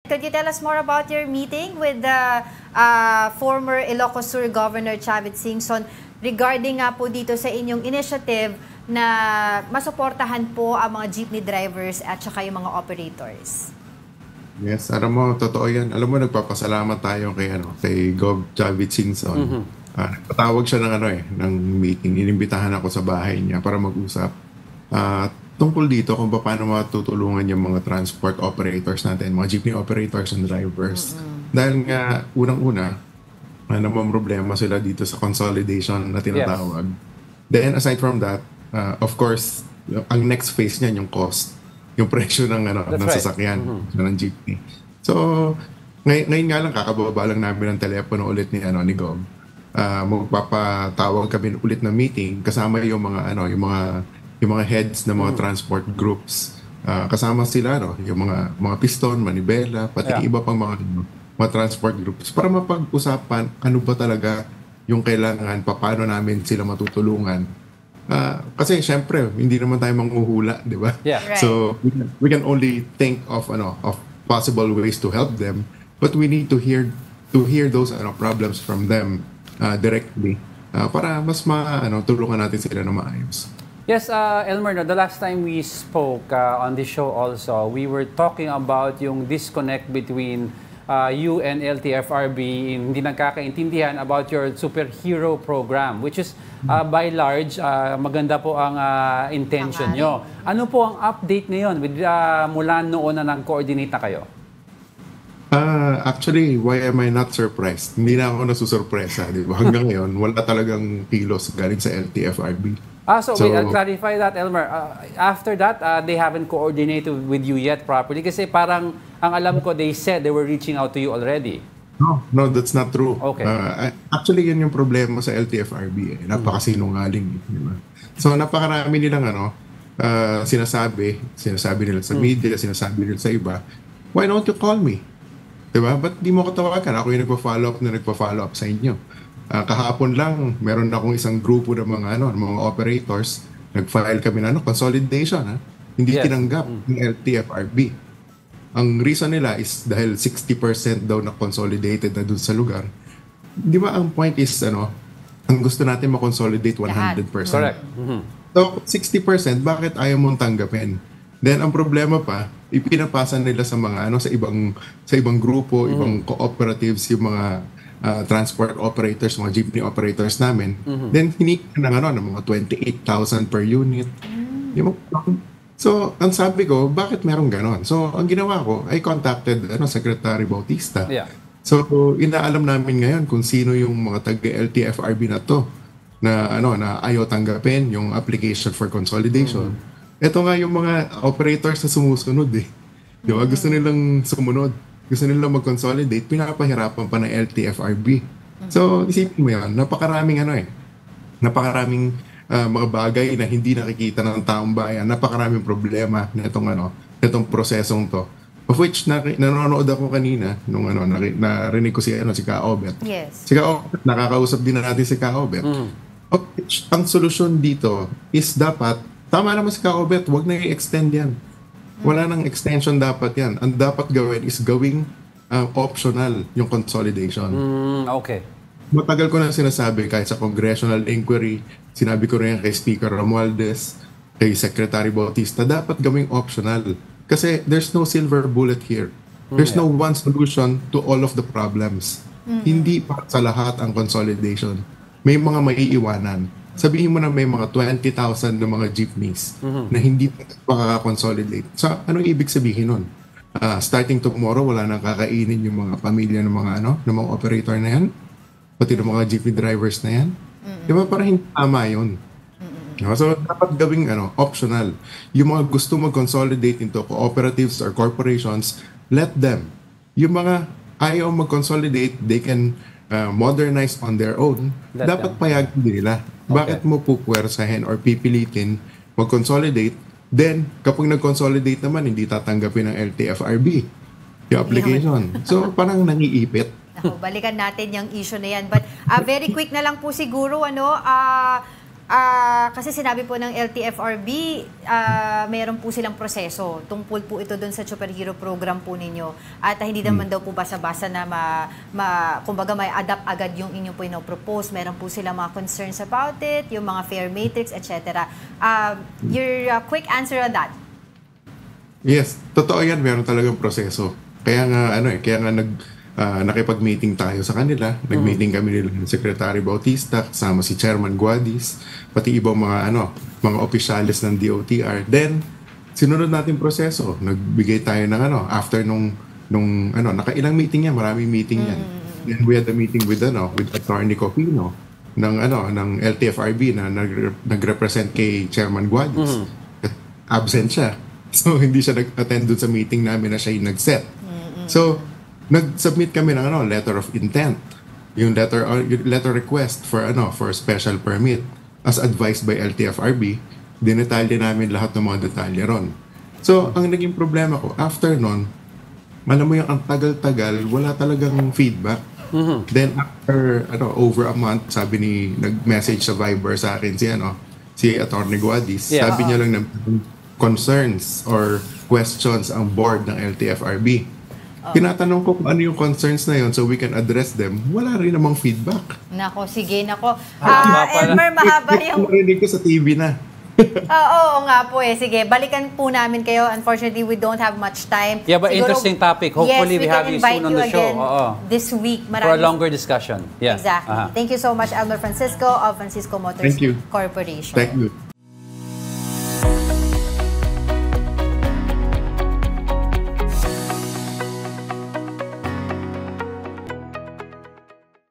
Could you tell us more about your meeting with the former Ilocos Sur Governor Chavit Singson regarding nga po dito sa inyong initiative na masuportahan po ang mga jeepney drivers at saka yung mga operators? Yes, alam mo, totoo yan. Alam mo, nagpapasalamat tayo kay Gov. Chavit Singson. Patawag siya ng meeting. Inimbitahan ako sa bahay niya para mag-usap. Tungkol dito kung paano matutulungan yung mga transport operators natin, mga jeepney operators and drivers. Dahil nga, unang-una, namang problema sila dito sa consolidation na tinatawag. Yes. Then, aside from that, of course, ang next phase niyan, yung cost, yung presyo ng sasakyan, ng jeepney. So, ngayon nga lang, kakababa lang namin ng telepono ulit ni Gov. Magpapatawag kami ulit na meeting kasama yung mga heads ng mga transport groups. Kasama sila yung mga piston, manibela, pati iba pang mga transport groups para mapag-usapan ano ba talaga yung kailangan, paano namin sila matutulungan. Kasi syempre hindi naman tayo manghuhula, di ba? Yeah. Right. So we can only think of possible ways to help them, but we need to hear those problems from them directly para mas tulungan natin sila na maayos. Yes, Elmer, the last time we spoke on this show also, we were talking about yung disconnect between you and LTFRB, hindi nagkakaintindihan about your superhero program, which is by large, maganda po ang intention nyo. Ano po ang update ngayon mula noon na nag-coordinate na kayo? Actually, why am I not surprised? Hindi na ako nasusurpresa, di ba? Hanggang ngayon, wala talagang kilos galing sa LTFRB. So I'll clarify that, Elmer. After that, they haven't coordinated with you yet properly kasi parang ang alam ko, they said they were reaching out to you already. No, that's not true. Okay. Actually, yan yung problema sa LTFRB. Napakasinungaling. Diba? So, napakarami nilang sinasabi nila sa media, sinasabi nila sa iba, why don't you call me? Diba? Ba't di mo ko tawagan? Ako yung nagpa-follow up sa inyo. Kahapon lang, meron akong isang grupo ng mga operators. Nag-file kami na consolidation. Hindi tinanggap ng LTFRB. Ang reason nila is dahil 60% daw na consolidated na dun sa lugar. Di ba ang point is, ang gusto natin ma-consolidate 100%. Correct. So, 60%, bakit ayaw mong tanggapin? Then, ang problema pa, ipinapasa nila sa mga, sa ibang grupo, ibang cooperatives, yung mga transport operators, mga jeepney operators namin. Then, hinihingi ng mga 28,000 per unit. So, ang sabi ko, bakit merong ganon? So, ang ginawa ko, I contacted Secretary Bautista. Yeah. So, inaalam namin ngayon kung sino yung mga taga-LTFRB na to na ayaw tanggapin yung application for consolidation. Ito nga yung mga operators na sumusunod eh. Di ba? Gusto nilang sumunod. Gusto nilang mag-consolidate. Pinapahirapan pa ng LTFRB. So, isipin mo yan. Napakaraming napakaraming mga bagay na hindi nakikita ng taong bayan. Napakaraming problema na itong prosesong to. Of which, nanonood ako kanina nung narinig ko si Ka Obet. Yes. Si Ka Obet, nakakausap din natin si Ka Obet. Of which, ang solusyon dito is dapat, tama naman si Ka Obet, huwag na i-extend yan. Wala nang extension dapat yan. Ang dapat gawin is gawing optional yung consolidation. Okay. Matagal ko na sinasabi kahit sa congressional inquiry, sinabi ko rin kay Speaker Romualdez, kay Secretary Bautista, dapat gawing optional. Kasi there's no silver bullet here. There's no one solution to all of the problems. Hindi pa sa lahat ang consolidation. May mga maiiwanan. Sabihin mo na may mga 20,000 na mga jeepneys na hindi makaka-consolidate. So, anong ibig sabihin nun? Starting tomorrow, wala nang kakainin yung mga pamilya ng mga ng mga operator na yan? Pati ng mga jeepney drivers na yan? Di ba parang hindi tama yun? So, dapat gawing optional. Yung mga gusto mag-consolidate into cooperatives or corporations, let them. Yung mga ayaw mag-consolidate, they can modernize on their own. Dapat payagan nila. Bakit mo pupwersahin or pipilitin mag-consolidate, then kapag nag-consolidate naman, hindi tatanggapin ng LTFRB yung application. So, parang nangiipit. Balikan natin yung issue na yan. But very quick na lang po siguro, kasi sinabi po ng LTFRB, meron po silang proseso. Tungkol po ito doon sa superhero program po ninyo. At hindi naman daw po basa-basa na kumbaga may adapt agad yung inyong po propose. Meron po silang mga concerns about it, yung mga fair matrix, etc. Your quick answer on that? Yes, totoo yan. Meron talagang proseso. Kaya nga, nakipag-meeting tayo sa kanila. Nag-meeting kami nila ng Secretary Bautista, kasama si Chairman Guadis, pati ibang mga opisyalis ng DOTR. Then, sinunod natin proseso. Nagbigay tayo ng after nakailang meeting yan, maraming meeting yan. Then we had a meeting with Attorney Copino ng LTFRB na nag-represent kay Chairman Guadis. Absent siya. So, hindi siya nag-attend dun sa meeting namin na siya yung nag-set. So, nag-submit kami ng letter of intent. Yung letter request for special permit as advised by LTFRB. Dinetalye namin lahat ng mga detalye ron. So, ang naging problema ko, after nun, alam mo yung ang tagal-tagal, wala talagang feedback. Then after over a month, nag-message sa Viber sa akin si Attorney Guadis. Yeah. Sabi niya lang na concerns or questions ang board ng LTFRB. Tinatanong ko kung ano yung concerns na yun so we can address them. Wala rin namang feedback. Nako, sige, nako. Elmer, mahaba yung... Narinig ko sa TV na. Oo nga po Sige, balikan po namin kayo. Unfortunately, we don't have much time. Yeah, but interesting topic. Hopefully, we have you soon on the show. This week. For a longer discussion. Yeah. Exactly. Thank you so much, Elmer Francisco of Francisco Motors Thank you. Corporation. Thank you.